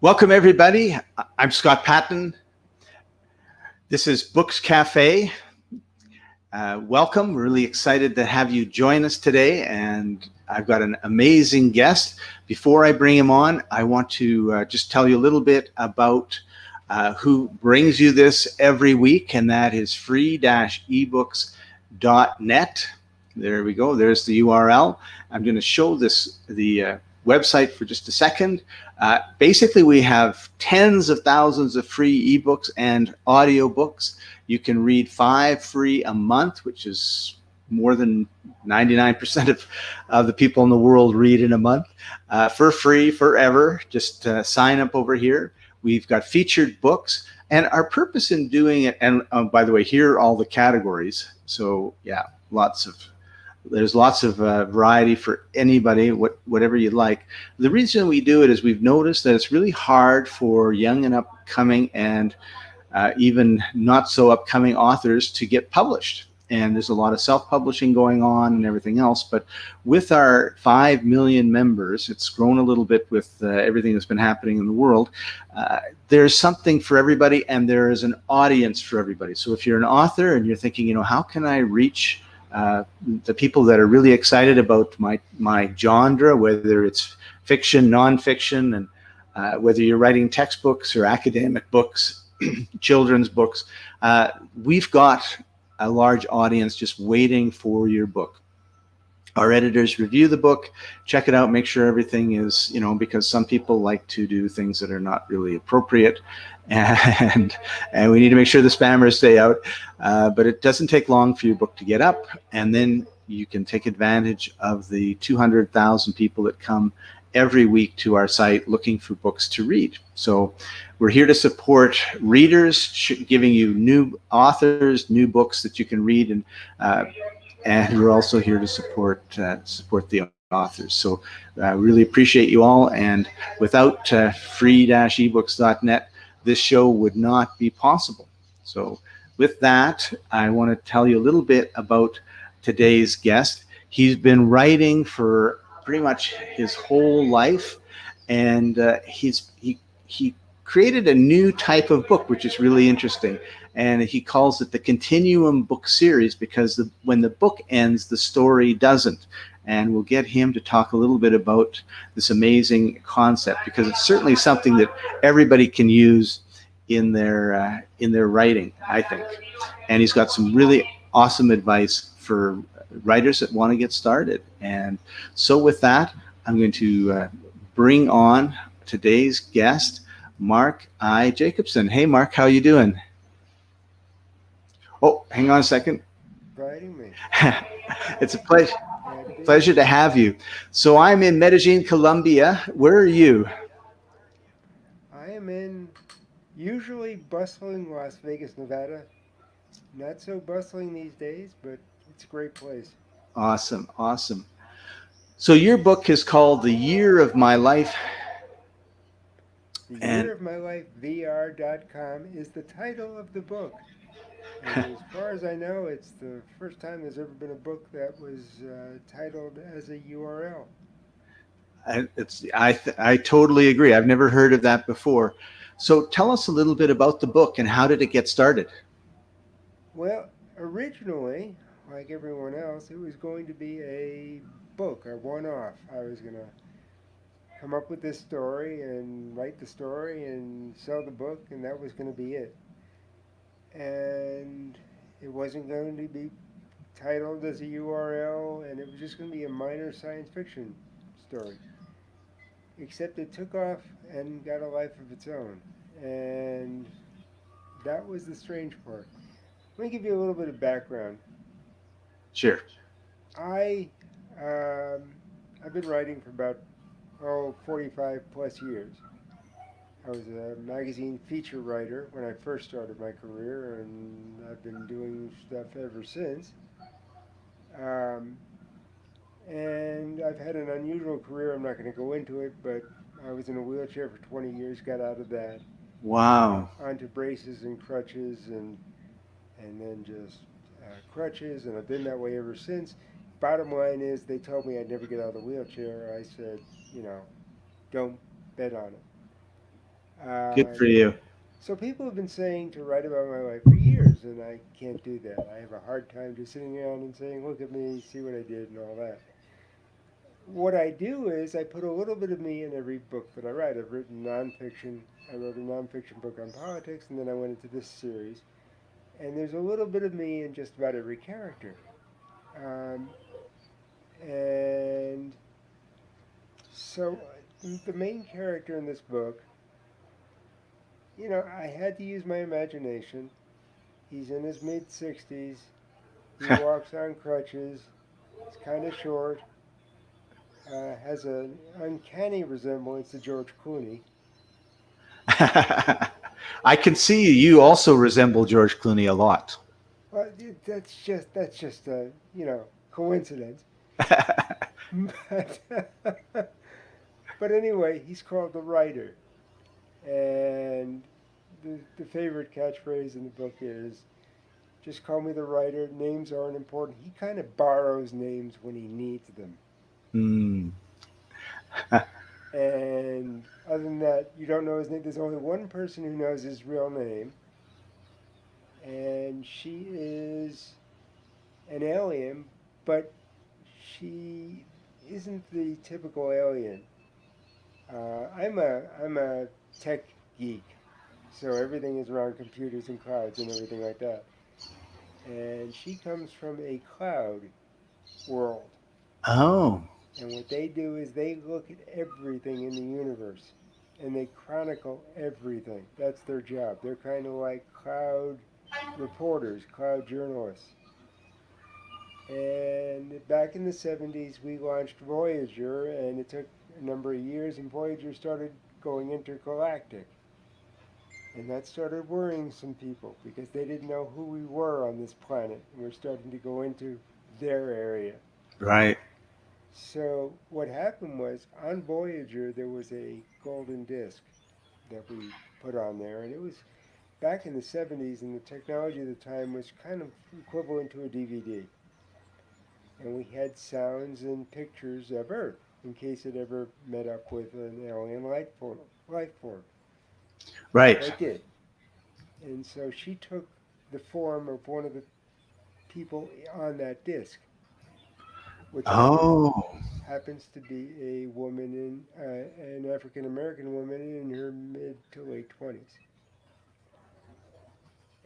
Welcome, everybody. I'm Scott Patton. This is Books Cafe. Welcome. We're really excited to have you join us today, and I've got an amazing guest. Before I bring him on, I want to just tell you a little bit about who brings you this every week, and that is free-ebooks.net. There we go. There's the URL. I'm going to show the website for just a second. Basically, we have tens of thousands of free ebooks and audiobooks. You can read 5 free a month, which is more than 99% of the people in the world read in a month, for free forever. Just sign up over here. We've got featured books, and our purpose in doing it, and by the way, here are all the categories. So yeah, there's lots of variety for anybody, whatever you like. The reason we do it is we've noticed that it's really hard for young and upcoming and even not so upcoming authors to get published. And there's a lot of self-publishing going on and everything else. But with our 5 million members, it's grown a little bit with everything that's been happening in the world. There's something for everybody, and there is an audience for everybody. So if you're an author and you're thinking, how can I reach the people that are really excited about my genre, whether it's fiction, nonfiction, and whether you're writing textbooks or academic books, children's books, we've got a large audience just waiting for your book. Our editors review the book, check it out, make sure everything is, because some people like to do things that are not really appropriate, and we need to make sure the spammers stay out. But it doesn't take long for your book to get up, and then you can take advantage of the 200,000 people that come every week to our site looking for books to read. So we're here to support readers, giving you new authors, new books that you can read, and we're also here to support the authors. So I really appreciate you all, and without free-ebooks.net, this show would not be possible. So with that, I want to tell you a little bit about today's guest. He's been writing for pretty much his whole life, and he created a new type of book, which is really interesting. And he calls it the Continuum book series, because when the book ends, the story doesn't. And we'll get him to talk a little bit about this amazing concept, because it's certainly something that everybody can use in their writing, I think. And he's got some really awesome advice for writers that want to get started. And so with that, I'm going to bring on today's guest, Mark I. Jacobson. Hey, Mark, how you doing? Oh, hang on a second. Inviting me. It's a pleasure to have you. So I'm in Medellin, Colombia. Where are you? I am in usually bustling Las Vegas, Nevada. Not so bustling these days, but it's a great place. Awesome, awesome. So your book is called The Year of My Life. The And Year of My Life VR.com is the title of the book. And as far as I know, it's the first time there's ever been a book that was titled as a URL. I totally agree. I've never heard of that before. So tell us a little bit about the book and how did it get started? Well, originally, like everyone else, it was going to be a book, a one off. I was going to come up with this story and write the story and sell the book, and that was going to be it. And it wasn't going to be titled as a URL, and it was just going to be a minor science fiction story. Except it took off and got a life of its own. And that was the strange part. Let me give you a little bit of background. Sure. I I've been writing for about 45 plus years. I was a magazine feature writer when I first started my career, and I've been doing stuff ever since. Um, and I've had an unusual career. I'm not going to go into it, but I was in a wheelchair for 20 years, got out of that, Wow. onto braces and crutches, and then just crutches, and I've been that way ever since. Bottom line is, they told me I'd never get out of the wheelchair. I said, don't bet on it. Good for Um, you. so people have been saying to write about my life for years, and I can't do that. I have a hard time just sitting around and saying, "Look at me, see what I did," and all that. What I do is I put a little bit of me in every book that I write. I've written nonfiction. I wrote a nonfiction book on politics, and then I went into this series. And there's a little bit of me in just about every character. Um, and so the main character in this book, I had to use my imagination. He's in his mid 60s. He walks on crutches. He's kind of short. Has an uncanny resemblance to George Clooney. I can see you also resemble George Clooney a lot. Well, that's just a coincidence. But but anyway, he's called the writer, and the favorite catchphrase in the book is just call me the writer. Names aren't important. He kind of borrows names when he needs them. Hmm. And other than that, you don't know his name. There's only one person who knows his real name, and she is an alien, but she isn't the typical alien. I'm a tech geek, so everything is around computers and clouds and everything like that. And she comes from a cloud world, Oh, and what they do is they look at everything in the universe, and they chronicle everything. That's their job. They're kind of like cloud reporters, cloud journalists. And back in the 70s, we launched Voyager, and it took a number of years, and Voyager started going intergalactic. And that started worrying some people because they didn't know who we were on this planet, and we're starting to go into their area. right. So, what happened was on Voyager, there was a golden disc that we put on there, and it was back in the 70s, and the technology at the time was kind of equivalent to a DVD. And we had sounds and pictures of Earth in case it ever met up with an alien life form. Life form. Well, Right. it did. And so she took the form of one of the people on that disc, which Oh, happens to be a woman an African American woman in her mid to late 20s.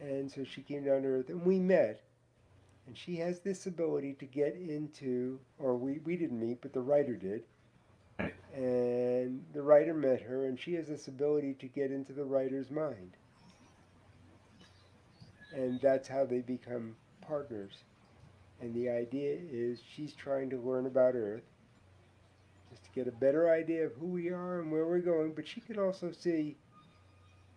And so she came down to Earth, and we met. And she has this ability to get into, or we didn't meet, but the writer did. right. And the writer met her, and she has this ability to get into the writer's mind. And that's how they become partners. And the idea is she's trying to learn about Earth just to get a better idea of who we are and where we're going. But she can also see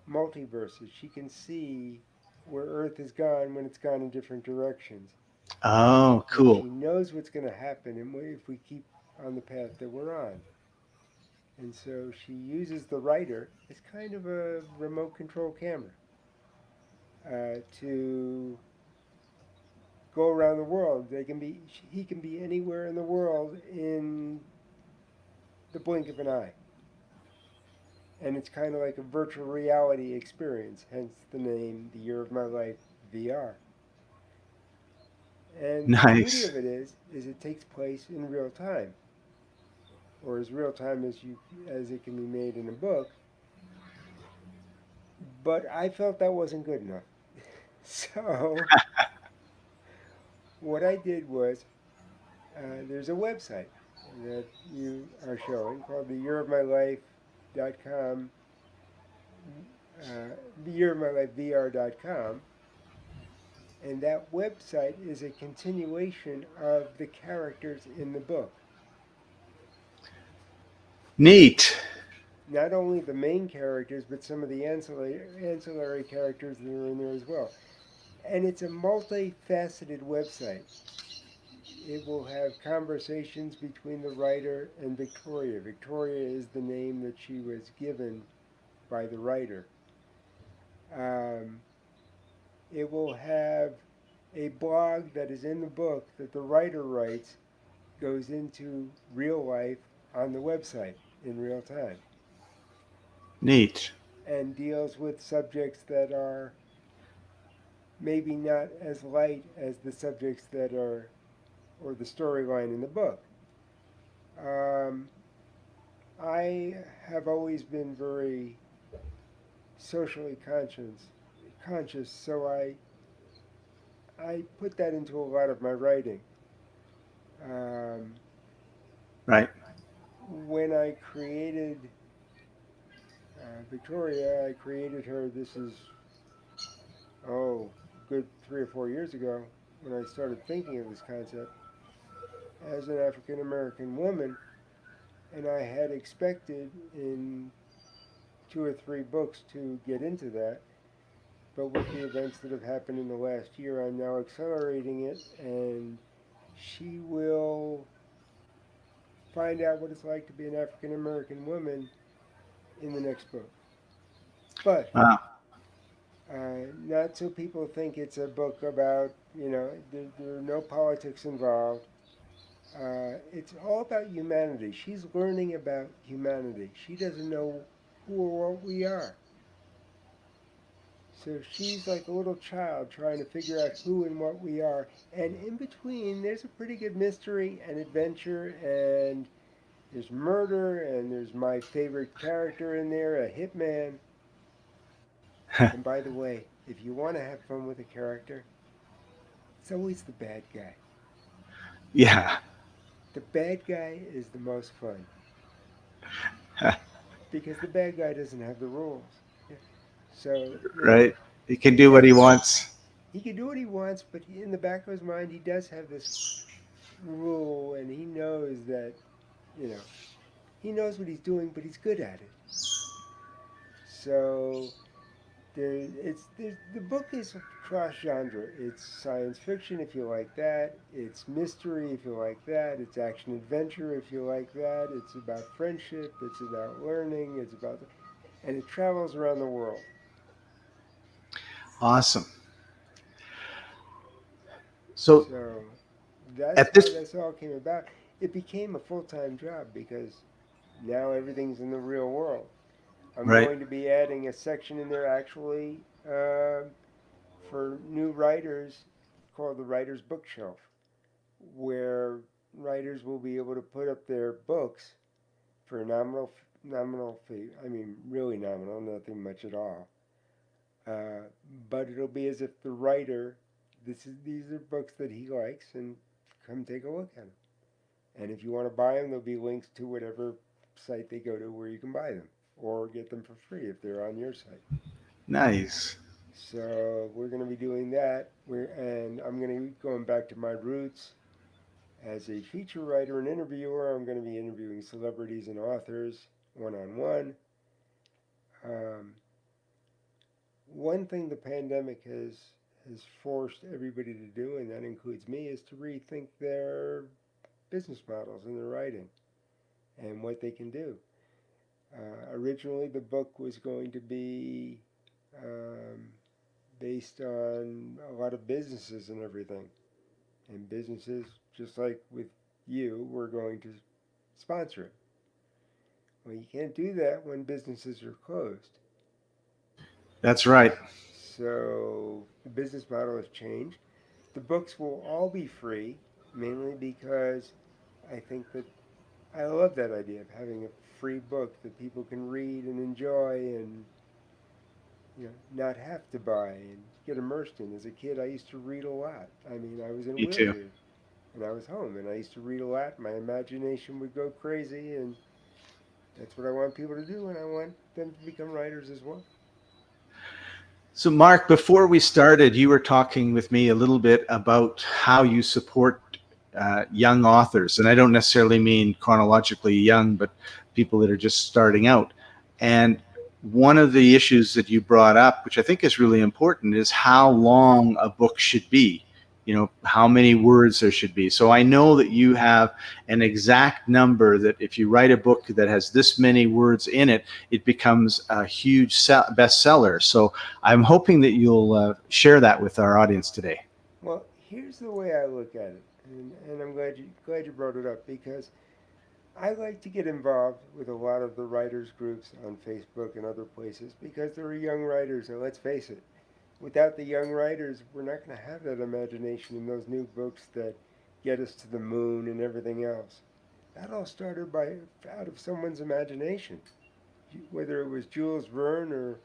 multiverses. She can see where Earth has gone when it's gone in different directions. Oh, And she cool. knows what's going to happen if we keep on the path that we're on. And so she uses the writer as kind of a remote control camera to go around the world. He can be anywhere in the world in the blink of an eye. And it's kind of like a virtual reality experience, hence the name The Year of My Life VR. And the beauty Nice. of it is it takes place in real time, or as real time as it can be made in a book. But I felt that wasn't good enough. So what I did was there's a website that you are showing called theyearofmylife.com, theyearofmylifevr.com, and that website is a continuation of the characters in the book. Neat. Not only the main characters, but some of the ancillary characters that are in there as well. And it's a multifaceted website. It will have conversations between the writer and Victoria. Victoria is the name that she was given by the writer. Um, it will have a blog that is in the book that the writer writes, goes into real life on the website in real time. Neat. and deals with subjects that are maybe not as light as the subjects that are, or the storyline in the book. Um, I have always been very socially conscious, so I put that into a lot of my writing. Um, Right. when I created Victoria, I created her. This is good 3 or 4 years ago when I started thinking of this concept as an African American woman, and I had expected in 2 or 3 books to get into that. But with the events that have happened in the last year, I'm now accelerating it, and she will find out what it's like to be an African American woman in the next book. But Wow. not so people think it's a book about, there are no politics involved. It's all about humanity. She's learning about humanity. She doesn't know who or what we are. So she's like a little child trying to figure out who and what we are. And in between, there's a pretty good mystery and adventure, and there's murder, and there's my favorite character in there, a hitman. And by the way, if you want to have fun with a character, it's always the bad guy. Yeah. The bad guy is the most fun because the bad guy doesn't have the rules. Yeah. So, Right. He can he do what he has, wants. he can do what he wants, but in the back of his mind, he does have this rule, and he knows that, you know, he knows what he's doing, but he's good at it. So the book is cross genre. It's science fiction if you like that. It's mystery if you like that. It's action adventure if you like that. It's about friendship. It's about learning. And it travels around the world. Awesome. So So that's at how this, this all came about. It became a full time job because now everything's in the real world. I'm right. going to be adding a section in there actually for new writers called the Writer's Bookshelf, where writers will be able to put up their books for a nominal fee. I mean, really nominal, nothing much at all. Uh, but it'll be as if the writer, these are books that he likes, and come take a look at them. And if you want to buy them, there'll be links to whatever site they go to where you can buy them, or get them for free if they're on your site. nice. So we're going to be doing that. And I'm going to be going back to my roots as a feature writer and interviewer. I'm going to be interviewing celebrities and authors one on one. Um, One thing the pandemic has forced everybody to do, and that includes me, is to rethink their business models and their writing and what they can do. Originally, the book was going to be um, based on a lot of businesses and everything. And businesses, just like with you, were going to sponsor it. Well, you can't do that when businesses are closed. That's right. So the business model has changed. The books will all be free, mainly because I think that I love that idea of having a free book that people can read and enjoy and not have to buy and get immersed in. As a kid, I used to read a lot. I mean, I was in a Me too. wheelchair and I was home, and I used to read a lot. My imagination would go crazy, and that's what I want people to do, and I want them to become writers as well. So, Mark, before we started, you were talking with me a little bit about how you support young authors. And I don't necessarily mean chronologically young, but people that are just starting out. And one of the issues that you brought up, which I think is really important, is how long a book should be. You know, how many words there should be. So I know that you have an exact number that if you write a book that has this many words in it, it becomes a huge bestseller. So I'm hoping that you'll share that with our audience today. Well, here's the way I look at it, and I'm glad you brought it up because I like to get involved with a lot of the writers groups on Facebook and other places because there are young writers, and let's face it, without the young writers, we're not going to have that imagination in those new books that get us to the moon and everything else. That all started by out of someone's imagination, whether it was Jules Verne or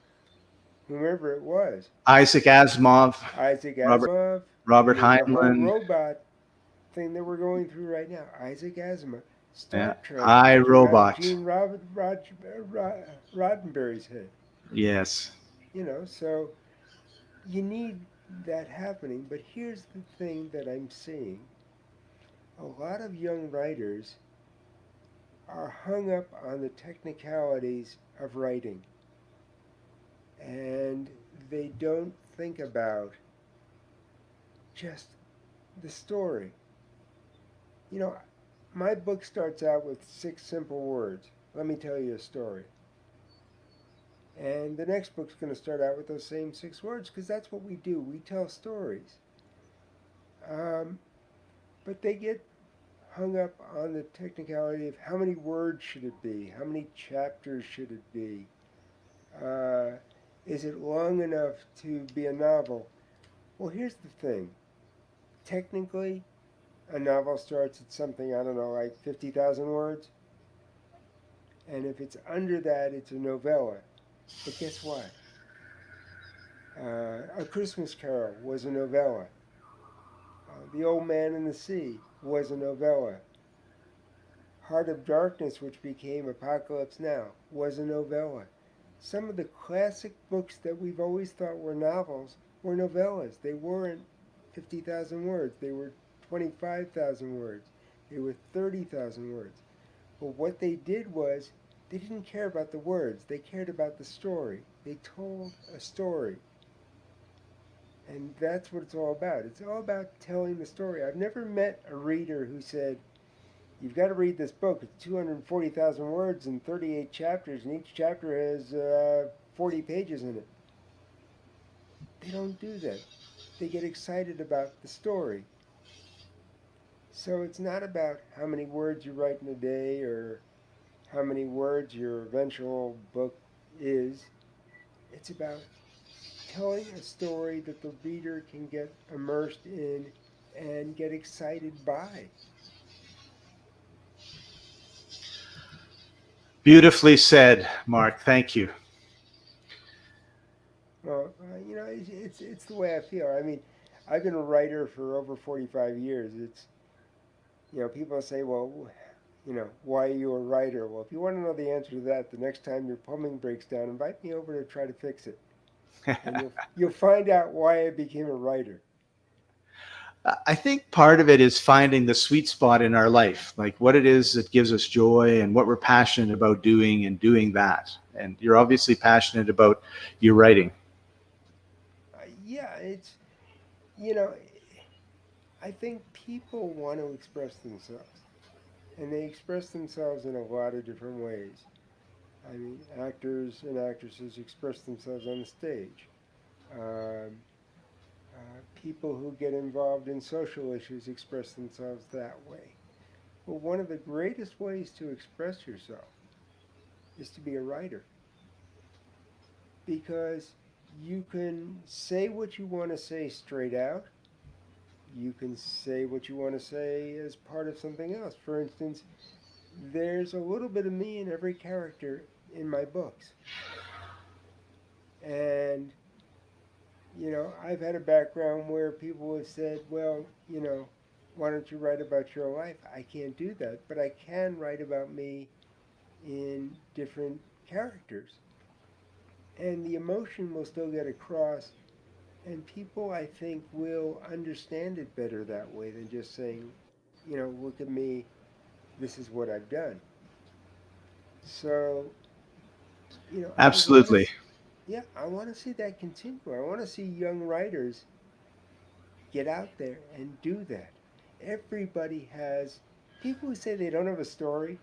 whomever it was. Isaac Asimov, Isaac Robert Asimov. I Robert mean, the whole Heinlein. robot thing that we're going through right now. Isaac Asimov. Yeah, Star Trek I came out of Robot. Gene Roddenberry's head. Yes. So you need that happening. But here's the thing that I'm seeing: a lot of young writers are hung up on the technicalities of writing, and they don't think about just the story. You know, my book starts out with 6 simple words. Let me tell you a story. And the next book's going to start out with those same 6 words because that's what we do. We tell stories. Um, but they get hung up on the technicality of how many words should it be? How many chapters should it be? Uh, is it long enough to be a novel? Well, here's the thing. Technically, a novel starts at something, I don't know, like 50,000 words. And if it's under that, it's a novella. But guess what? A Christmas Carol was a novella. The Old Man and the Sea was a novella. Heart of Darkness, which became Apocalypse Now, was a novella. Some of the classic books that we've always thought were novels were novellas. They weren't 50,000 words, they were 25,000 words, they were 30,000 words. But what they did was they didn't care about the words, they cared about the story. They told a story. And that's what it's all about. It's all about telling the story. I've never met a reader who said, "You've got to read this book. It's 240,000 words and 38 chapters, and each chapter has 40 pages in it." They don't do that. They get excited about the story. So it's not about how many words you write in a day or how many words your eventual book is. It's about telling a story that the reader can get immersed in and get excited by. Beautifully said, Mark. Thank you. Well, it's the way I feel. I mean, I've been a writer for over 45 years. People say, well, why are you a writer? Well, if you want to know the answer to that, the next time your plumbing breaks down, invite me over to try to fix it, and you'll find out why I became a writer. I think part of it is finding the sweet spot in our life, like what it is that gives us joy and what we're passionate about doing and doing that. And you're obviously passionate about your writing. Yeah, you know, I think people want to express themselves, and they express themselves in a lot of different ways. I mean, actors and actresses express themselves on the stage. Um, People who get involved in social issues express themselves that way. But one of the greatest ways to express yourself is to be a writer because you can say what you want to say straight out. You can say what you want to say as part of something else. For instance, there's a little bit of me in every character in my books. And I've had a background where people have said, well, why don't you write about your life? I can't do that, but I can write about me in different characters. And the emotion will still get across, and people, I think, will understand it better that way than just saying, look at me, this is what I've done. So, I want to, Absolutely. yeah, I want to see that continue. I want to see young writers get out there and do that. Everybody has people who say they don't have a story.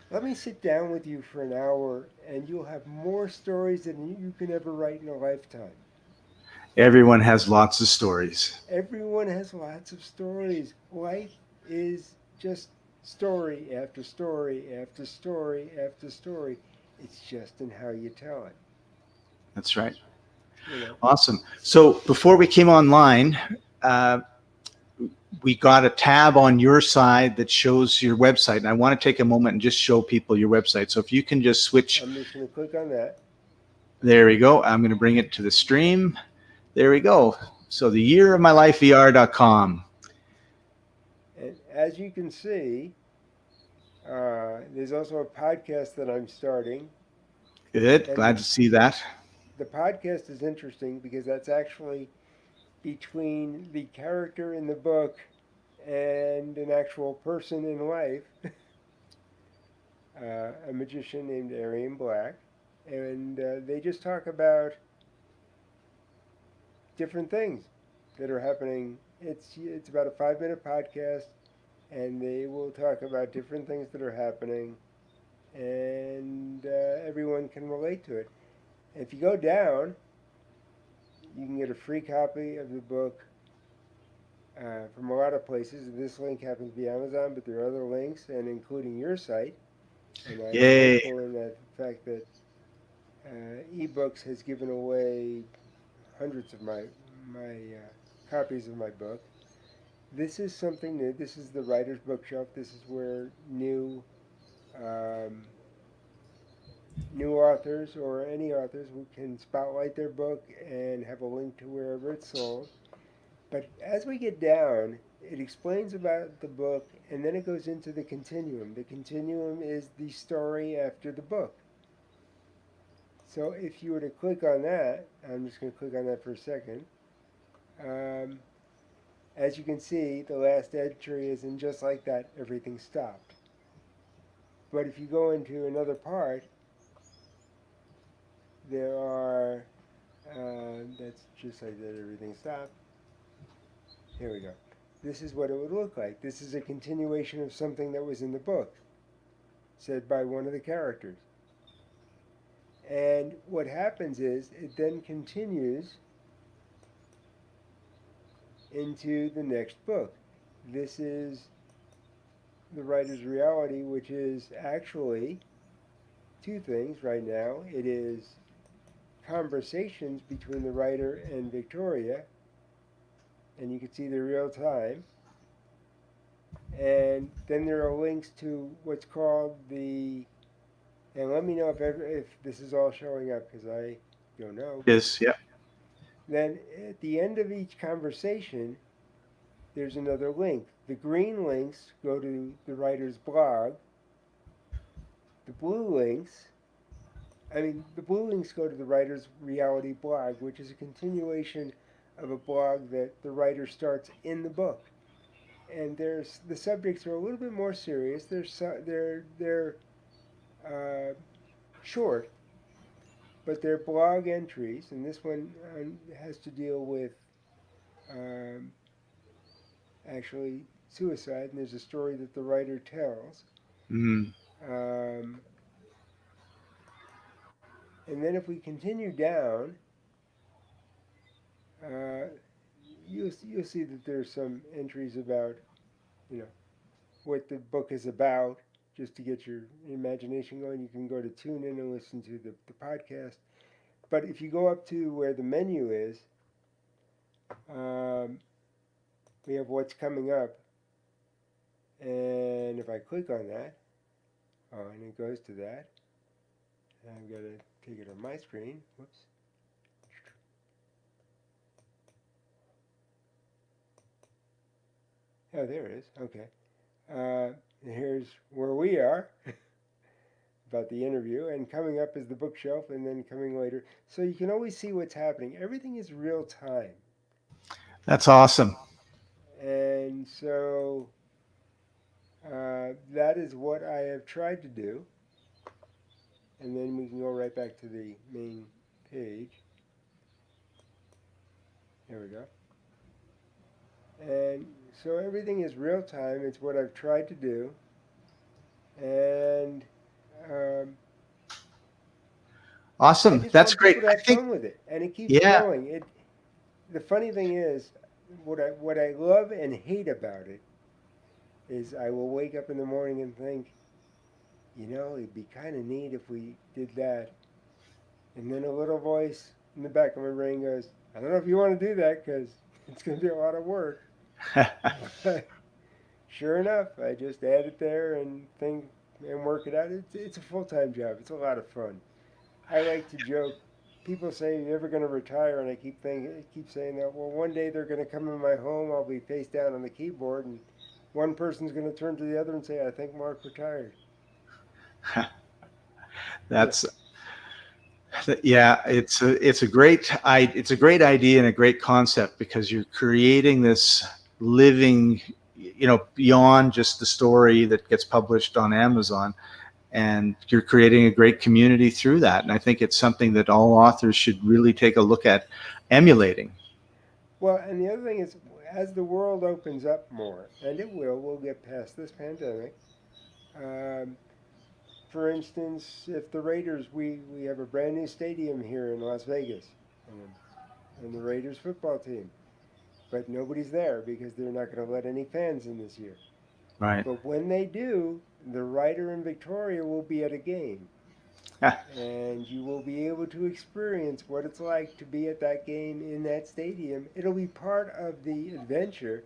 Let me sit down with you for an hour and you'll have more stories than you can ever write in a lifetime. Everyone has lots of stories. Everyone has lots of stories. Life is just story after story after story after story. It's just in how you tell it, That's right. you know. Awesome. So before we came online, uh, we got a tab on your side that shows your website. And I want to take a moment and just show people your website. So if you can just switch, I'm just going to click on that. there we go. I'm going to bring it to the stream. There we go. So the year of my life VR.com. And as you can see, there's also a podcast that I'm starting. Good. And Glad to see that. the podcast is interesting because that's actually between the character in the book and an actual person in life, a magician named Arian Black. And they just talk about different things that are happening. It's about a 5 minute podcast, and they will talk about different things that are happening, and everyone can relate to it. And if you go down, you can get a free copy of the book from a lot of places. This link happens to be Amazon, but there are other links, and including your site. And I'm Yay. thankful in that fact that ebooks has given away hundreds of my copies of my book. This is something new. This is the writer's bookshelf. This is where um, new authors or any authors who can spotlight their book and have a link to wherever it's sold. But as we get down, it explains about the book, and then it goes into the continuum. The continuum is the story after the book. So if you were to click on that, I'm just going to click on that for a second. Um, as you can see, the last entry is, and just like that, everything stopped. But if you go into another part, there are, that's just like that, everything stopped. Here we go. This is what it would look like. This is a continuation of something that was in the book, said by one of the characters. And what happens is it then continues into the next book. This is the writer's reality, which is actually two things right now. It is conversations between the writer and Victoria, and you can see the real time. And then there are links to what's called the, and let me know if this is all showing up because I don't know. Yes. Yeah. Then at the end of each conversation, there's another link. The green links go to the writer's blog. The blue links, the blue links go to the writer's reality blog, which is a continuation of a blog that the writer starts in the book. And there's the subjects are a little bit more serious. They're short, but they're blog entries, and this one has to deal with um, actually suicide. And there's a story that the writer tells. Mm. Um, and then if we continue down, uh, you'll see that there's some entries about you know what the book is about. Just to get your imagination going, you can go to tune in and listen to the podcast. But if you go up to where the menu is, um, we have what's coming up. And if I click on that, oh, and it goes to that, I've got to take it on my screen. Whoops. Oh, there it is. Okay. Here's where we are about the interview, and coming up is the bookshelf, and then coming later. So you can always see what's happening. Everything is real time. That's awesome. And so that is what I have tried to do. And then we can go right back to the main page. There we go. And so everything is real time. It's what I've tried to do. And I Awesome. just That's want great. people to I have think, fun with it. And it keeps yeah, growing. The funny thing is, what I love and hate about it is I will wake up in the morning and think, it'd be kind of neat if we did that. And then a little voice in the back of my brain goes, I don't know if you want to do that because it's going to be a lot of work. But sure enough, I just add it there and think and work it out. It's a full time job. It's a lot of fun. I like to joke. People say you're ever going to retire, and I keep saying that. Well, one day they're going to come in my home. I'll be face down on the keyboard, and one person's going to turn to the other and say, "I think Mark retired." Yeah. That's yeah, it's a great idea and a great concept, because you're creating this living, beyond just the story that gets published on Amazon, and you're creating a great community through that. And I think it's something that all authors should really take a look at emulating. Well, and the other thing is, as the world opens up more, and it will, we'll get past this pandemic. Um, for instance, if the Raiders, we have a brand new stadium here in Las Vegas, and the Raiders football team, but nobody's there because they're not going to let any fans in this year. Right. But when they do, the writer in Victoria will be at a game, and you will be able to experience what it's like to be at that game in that stadium. It'll be part of the adventure.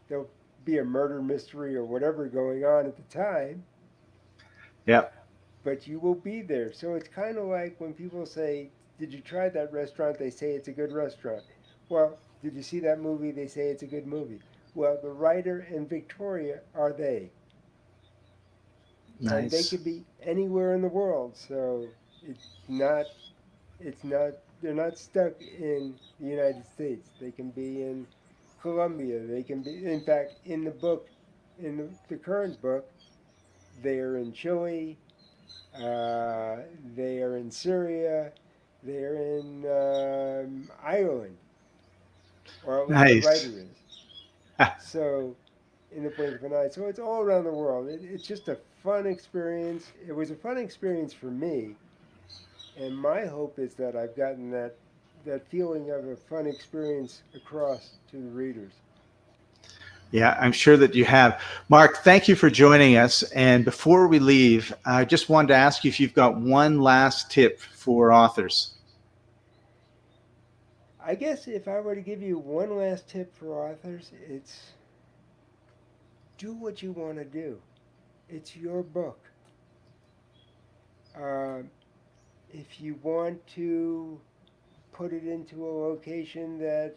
There'll be a murder mystery or whatever going on at the time, Yep. but you will be there. So it's kind of like when people say, "Did you try that restaurant?" They say it's a good restaurant. Well, did you see that movie? They say it's a good movie. Well, the writer and Victoria are they, and they Nice. could be anywhere in the world. So it's not it's not they're not stuck in the United States. They can be in Colombia. They can be, in fact, in the book, in the current book, they are in Chile. They are in Syria. They are in Ireland, or at least the Nice. writer is. So in the blink of an eye. So it's all around the world. It's just a fun experience. It was a fun experience for me, and my hope is that I've gotten that feeling of a fun experience across to the readers. Yeah, I'm sure that you have. Mark, thank you for joining us. And before we leave, I just wanted to ask you if you've got one last tip for authors. I guess if I were to give you one last tip for authors, it's do what you want to do. It's your book. Uh, if you want to put it into a location that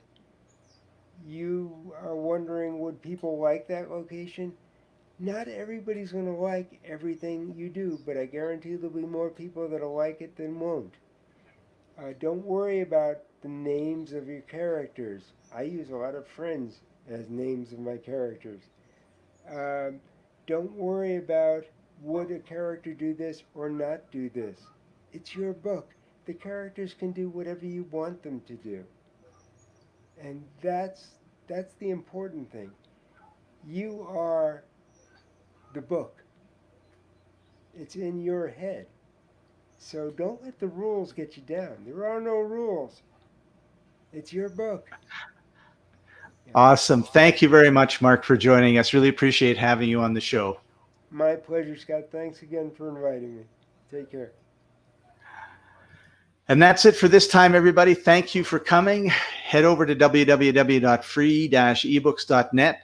you are wondering would people like that location, not everybody's going to like everything you do, but I guarantee there'll be more people that'll like it than won't. Don't worry about the names of your characters. I use a lot of friends as names of my characters. Um, don't worry about would a character do this or not do this. It's your book. The characters can do whatever you want them to do. And that's the important thing. You are the book. It's in your head. So don't let the rules get you down. There are no rules. It's your book. Yeah. Awesome. Thank you very much, Mark, for joining us. Really appreciate having you on the show. My pleasure, Scott. Thanks again for inviting me. Take care. And that's it for this time, everybody. Thank you for coming. Head over to www.free-ebooks.net.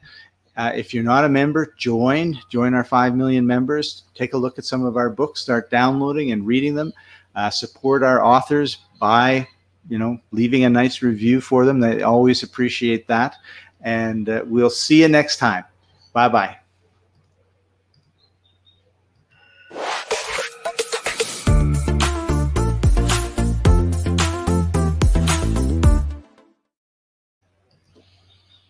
If you're not a member, join our 5 million members. Take a look at some of our books, start downloading and reading them. Support our authors by, leaving a nice review for them. They always appreciate that. And we'll see you next time. Bye-bye.